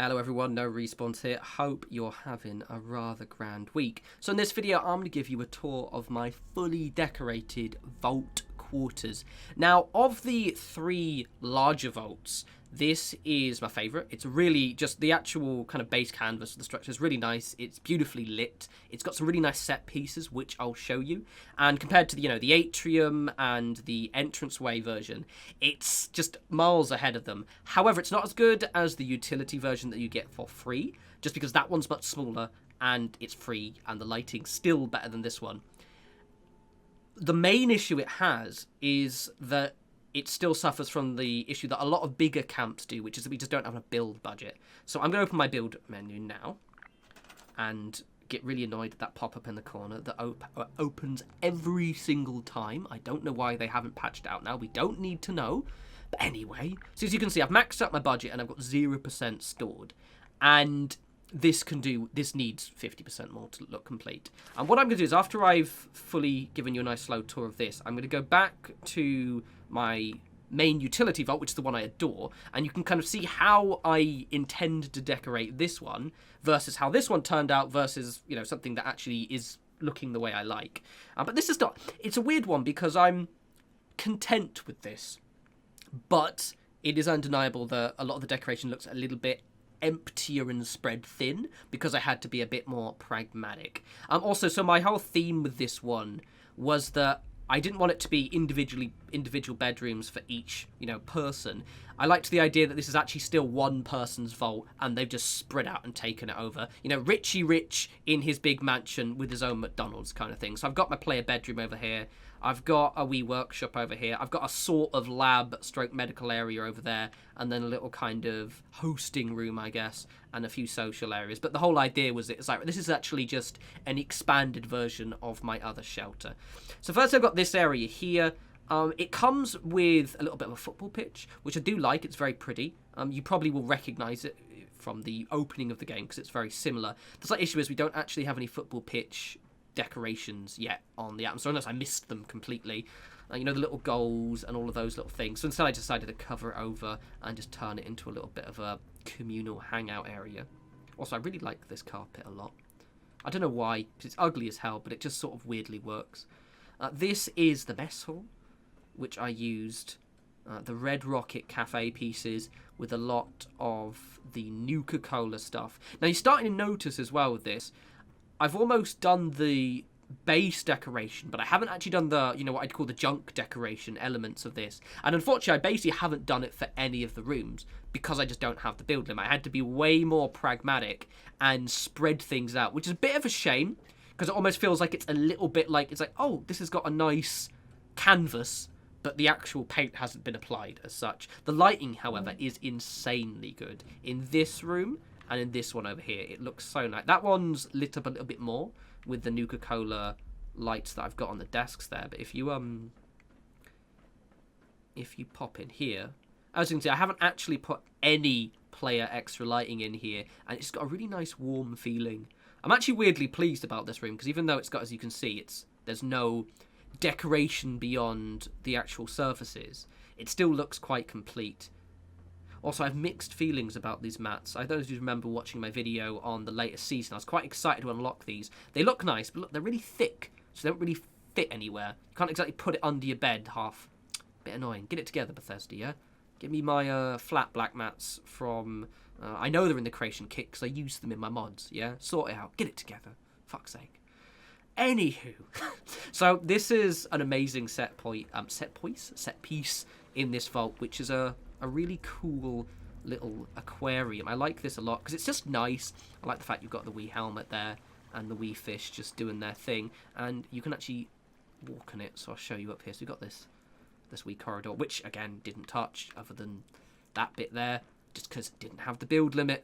Hello everyone, No Respawns here. Hope you're having a rather grand week. So in this video, I'm going to give you a tour of my fully decorated vault quarters. Now, of the three larger vaults, this is my favourite. It's really just the actual kind of base canvas of the structure is really nice. It's beautifully lit. It's got some really nice set pieces, which I'll show you. And compared to the atrium and the entranceway version, it's just miles ahead of them. However, it's not as good as the utility version that you get for free, just because that one's much smaller and it's free, and the lighting's still better than this one. The main issue it has is that it still suffers from the issue that a lot of bigger camps do, which is that we just don't have a build budget. So I'm going to open my build menu now and get really annoyed at that pop-up in the corner that opens every single time. I don't know why they haven't patched it out now. We don't need to know. But anyway, so as you can see, I've maxed out my budget and I've got 0% stored. And this needs 50% more to look complete. And what I'm going to do is, after I've fully given you a nice slow tour of this, I'm going to go back to my main utility vault, which is the one I adore, and you can kind of see how I intend to decorate this one versus how this one turned out versus, something that actually is looking the way I like. But this is not, it's a weird one because I'm content with this, but it is undeniable that a lot of the decoration looks a little bit emptier and spread thin because I had to be a bit more pragmatic. Also, so my whole theme with this one was that I didn't want it to be individual bedrooms for each, person. I liked the idea that this is actually still one person's vault and they've just spread out and taken it over. Richie Rich in his big mansion with his own McDonald's kind of thing. So I've got my player bedroom over here. I've got a wee workshop over here. I've got a sort of lab stroke medical area over there, and then a little kind of hosting room, I guess, and a few social areas. But the whole idea was it's like, this is actually just an expanded version of my other shelter. So first I've got this area here. It comes with a little bit of a football pitch, which I do like. It's very pretty. You probably will recognise it from the opening of the game because it's very similar. The slight issue is we don't actually have any football pitch decorations yet on the atmosphere, unless I missed them completely. The little goals and all of those little things. So instead I decided to cover it over and just turn it into a little bit of a communal hangout area. Also, I really like this carpet a lot. I don't know why, because it's ugly as hell, but it just sort of weirdly works. This is the mess hall, which I used the Red Rocket Cafe pieces with a lot of the Nuka-Cola stuff. Now, you're starting to notice as well with this, I've almost done the base decoration, but I haven't actually done the, what I'd call the junk decoration elements of this. And unfortunately, I basically haven't done it for any of the rooms because I just don't have the build limit. I had to be way more pragmatic and spread things out, which is a bit of a shame because it almost feels like it's a little bit like, it's like, oh, this has got a nice canvas, but the actual paint hasn't been applied as such. The lighting, however, is insanely good. In this room, and in this one over here, it looks so nice. That one's lit up a little bit more with the Nuka-Cola lights that I've got on the desks there. But if you pop in here, as you can see, I haven't actually put any player extra lighting in here, and it's got a really nice warm feeling. I'm actually weirdly pleased about this room because even though it's got, as you can see, there's no decoration beyond the actual surfaces, it still looks quite complete. Also, I have mixed feelings about these mats. I don't know if you remember watching my video on the latest season. I was quite excited to unlock these. They look nice, but look, they're really thick, so they don't really fit anywhere. You can't exactly put it under your bed half. Bit annoying. Get it together, Bethesda, yeah? Give me my flat black mats from... I know they're in the creation kit because I use them in my mods, yeah? Sort it out. Get it together. Fuck's sake. Anywho. So this is an amazing set piece in this vault, which is a really cool little aquarium. I like this a lot because it's just nice. I like the fact you've got the wee helmet there and the wee fish just doing their thing, and you can actually walk on it. So I'll show you up here. So we've got this wee corridor, which again didn't touch other than that bit there, just because it didn't have the build limit.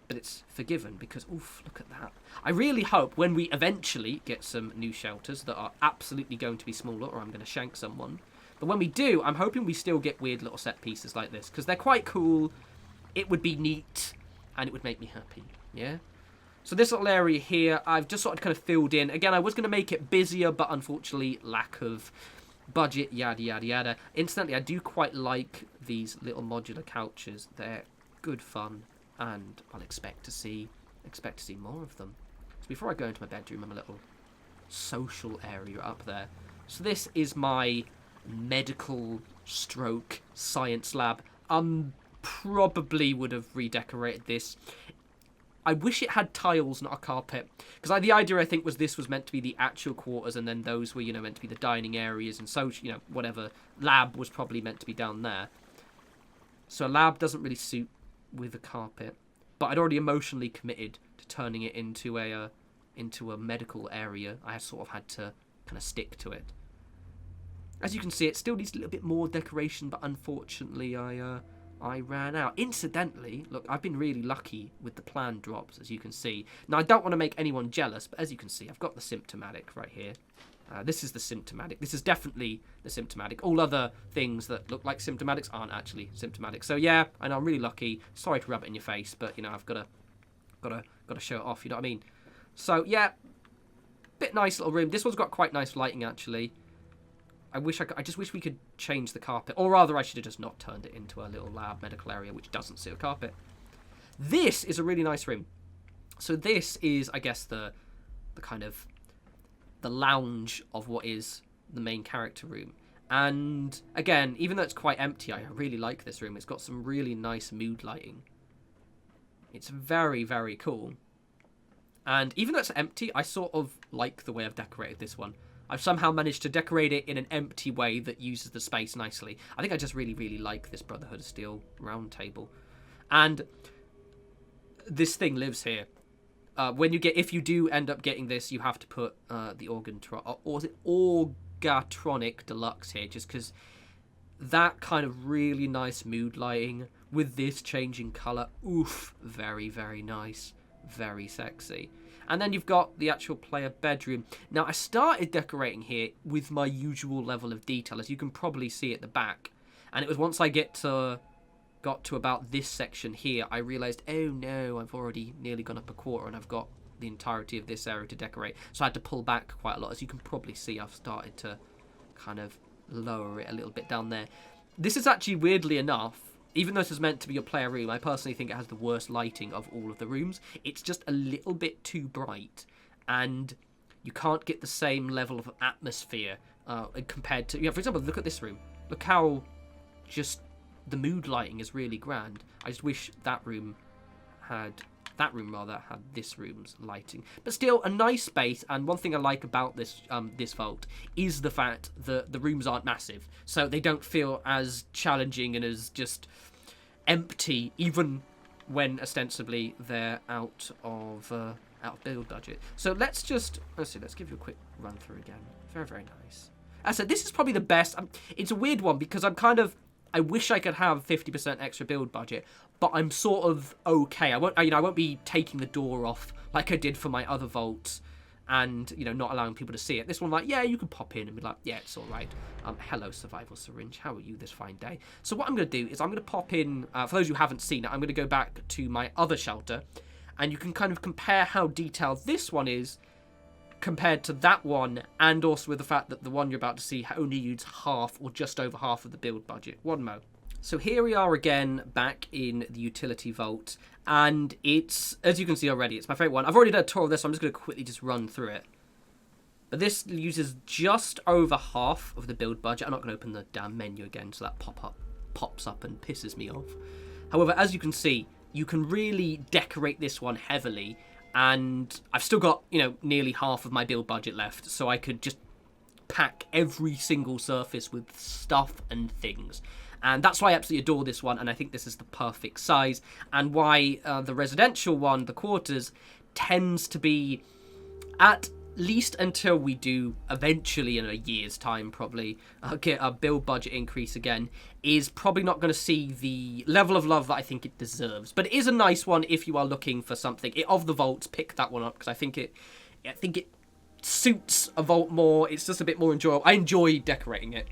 But it's forgiven because, oof, look at that. I really hope when we eventually get some new shelters that are absolutely going to be smaller, or I'm going to shank someone. But when we do, I'm hoping we still get weird little set pieces like this because they're quite cool. It would be neat and it would make me happy, yeah? So this little area here, I've just sort of kind of filled in. Again, I was going to make it busier, but unfortunately, lack of budget, yada, yada, yada. Incidentally, I do quite like these little modular couches. They're good fun, and I'll expect to see more of them. So before I go into my bedroom, I'm a little social area up there. So this is my medical stroke science lab. Probably would have redecorated this. I wish it had tiles, not a carpet, because the idea I think was this was meant to be the actual quarters, and then those were meant to be the dining areas, and so whatever lab was probably meant to be down there. So a lab doesn't really suit with a carpet, but I'd already emotionally committed to turning it into a medical area. I sort of had to kind of stick to it. As you can see, it still needs a little bit more decoration, but unfortunately I ran out. Incidentally, look, I've been really lucky with the plan drops, as you can see. Now, I don't want to make anyone jealous, but as you can see, I've got the symptomatic right here. This is the symptomatic. This is definitely the symptomatic. All other things that look like symptomatics aren't actually symptomatic. So yeah, I know I'm really lucky. Sorry to rub it in your face, but I've got to show it off. You know what I mean? So yeah, bit nice little room. This one's got quite nice lighting actually. I just wish we could change the carpet, or rather, I should have just not turned it into a little lab medical area, which doesn't suit a carpet. This is a really nice room. So this is, I guess, the kind of the lounge of what is the main character room. And again, even though it's quite empty, I really like this room. It's got some really nice mood lighting. It's very, very cool. And even though it's empty, I sort of like the way I've decorated this one. I've somehow managed to decorate it in an empty way that uses the space nicely. I think I just really, really like this Brotherhood of Steel round table. And this thing lives here. If you do end up getting this, you have to put the Orgatronic Deluxe here, just because that kind of really nice mood lighting with this changing colour. Oof, very, very nice. Very sexy. And then you've got the actual player bedroom. Now, I started decorating here with my usual level of detail, as you can probably see at the back. And it was once I got to about this section here, I realised, oh no, I've already nearly gone up a quarter and I've got the entirety of this area to decorate. So I had to pull back quite a lot. As you can probably see, I've started to kind of lower it a little bit down there. This is actually, weirdly enough, even though this is meant to be your player room, I personally think it has the worst lighting of all of the rooms. It's just a little bit too bright, and you can't get the same level of atmosphere compared to... for example, look at this room. Look how just the mood lighting is really grand. I just wish that room had this room's lighting. But still, a nice space, and one thing I like about this vault is the fact that the rooms aren't massive, so they don't feel as challenging and as just empty, even when ostensibly they're out of build budget. So let's give you a quick run through again. Very, very nice. As I said, this is probably the best. It's a weird one because I wish I could have 50% extra build budget, but I'm sort of okay. I won't be taking the door off like I did for my other vaults, and not allowing people to see it. This one, like, yeah, you can pop in and be like, yeah, it's all right. Hello, survival syringe. How are you this fine day? So what I'm going to do is I'm going to pop in. For those who haven't seen it, I'm going to go back to my other shelter, and you can kind of compare how detailed this one is compared to that one, and also with the fact that the one you're about to see only uses half or just over half of the build budget. One mo. So here we are again, back in the utility vault, and it's, as you can see already, it's my favourite one. I've already done a tour of this, so I'm just going to quickly just run through it. But this uses just over half of the build budget. I'm not going to open the damn menu again, so that pops up and pisses me off. However, as you can see, you can really decorate this one heavily, and I've still got, nearly half of my build budget left, so I could just pack every single surface with stuff and things. And that's why I absolutely adore this one, and I think this is the perfect size, and why the residential one, the quarters, tends to be, at least until we do eventually in a year's time probably get a build budget increase again, is probably not going to see the level of love that I think it deserves. But it is a nice one if you are looking for something. Of the vaults, pick that one up, because I think it suits a vault more. It's just a bit more enjoyable. I enjoy decorating it,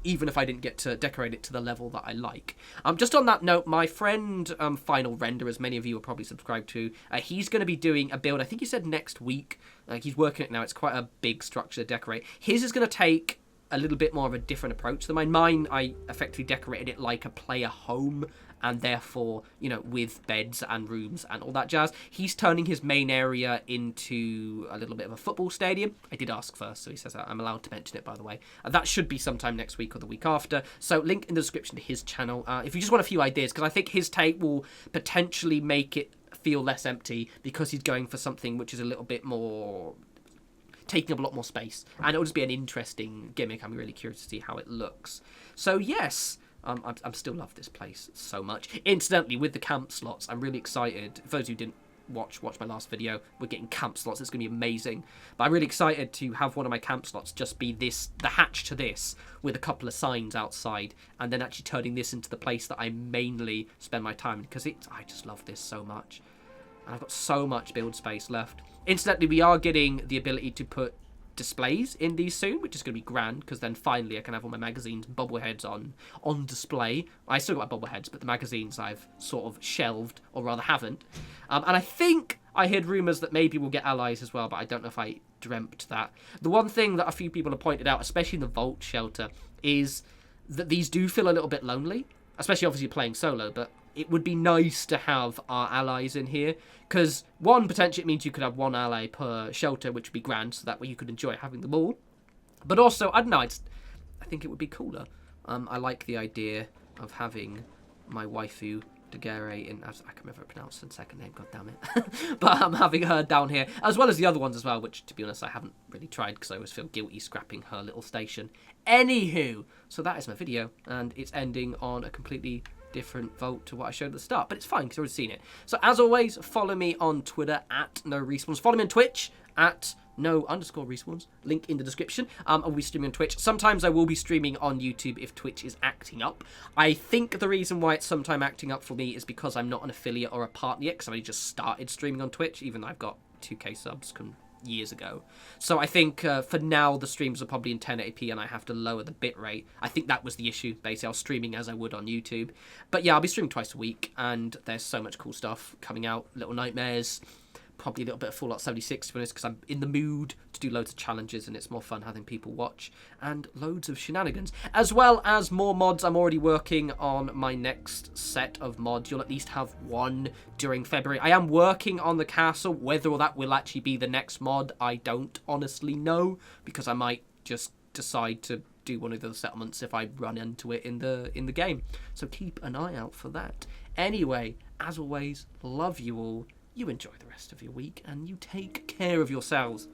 even if I didn't get to decorate it to the level that I like. Just on that note, my friend Final Render, as many of you are probably subscribed to, he's going to be doing a build, I think he said next week. He's working it now. It's quite a big structure to decorate. His is going to take a little bit more of a different approach than mine. Mine, I effectively decorated it like a player home, and therefore, you know, with beds and rooms and all that jazz. He's turning his main area into a little bit of a football stadium. I did ask first, so he says I'm allowed to mention it, by the way. That should be sometime next week or the week after. So link in the description to his channel if you just want a few ideas, because I think his take will potentially make it feel less empty, because he's going for something which is a little bit more, taking up a lot more space, and it'll just be an interesting gimmick. I'm really curious to see how it looks. So yes, I'm still love this place so much. Incidentally, with the camp slots, I'm really excited. For those who didn't watch my last video, we're getting camp slots. It's going to be amazing. But I'm really excited to have one of my camp slots just be this, the hatch to this, with a couple of signs outside, and then actually turning this into the place that I mainly spend my time in, because I just love this so much. And I've got so much build space left. Incidentally, we are getting the ability to put displays in these soon, which is going to be grand, because then finally I can have all my magazines and bobbleheads on display. I still got my bobbleheads, but the magazines I've sort of shelved, or rather haven't. And I think I heard rumours that maybe we'll get allies as well, but I don't know if I dreamt that. The one thing that a few people have pointed out, especially in the Vault shelter, is that these do feel a little bit lonely, especially obviously playing solo, but it would be nice to have our allies in here, because one, potentially it means you could have one ally per shelter, which would be grand, so that way you could enjoy having them all. But also, I don't know, I think it would be cooler. I like the idea of having my waifu Daguerre in, I can never pronounce her second name, god damn it. But I'm having her down here, as well as the other ones as well, which to be honest I haven't really tried, because I always feel guilty scrapping her little station. Anywho, so that is my video, and it's ending on a completely different vault to what I showed at the start, but it's fine because I've already seen it. So as always, follow me on Twitter at norespawns. Follow me on Twitch at no_respawns. Link in the description. I'll be streaming on Twitch. Sometimes I will be streaming on YouTube if Twitch is acting up. I think the reason why it's sometime acting up for me is because I'm not an affiliate or a partner yet, because I just started streaming on Twitch, even though I've got 2k subs years ago. So I think for now the streams are probably in 1080p and I have to lower the bitrate. I think that was the issue. Basically I was streaming as I would on YouTube. But yeah, I'll be streaming twice a week, and there's so much cool stuff coming out. Little Nightmares, probably a little bit of Fallout 76 to be honest, because I'm in the mood to do loads of challenges and it's more fun having people watch, and loads of shenanigans, as well as more mods. I'm already working on my next set of mods. You'll at least have one during February. I am working on the castle. Whether that will actually be the next mod, I don't honestly know, because I might just decide to do one of the settlements if I run into it in the game. So keep an eye out for that. Anyway, as always, love you all. You enjoy the rest of your week, and you take care of yourselves.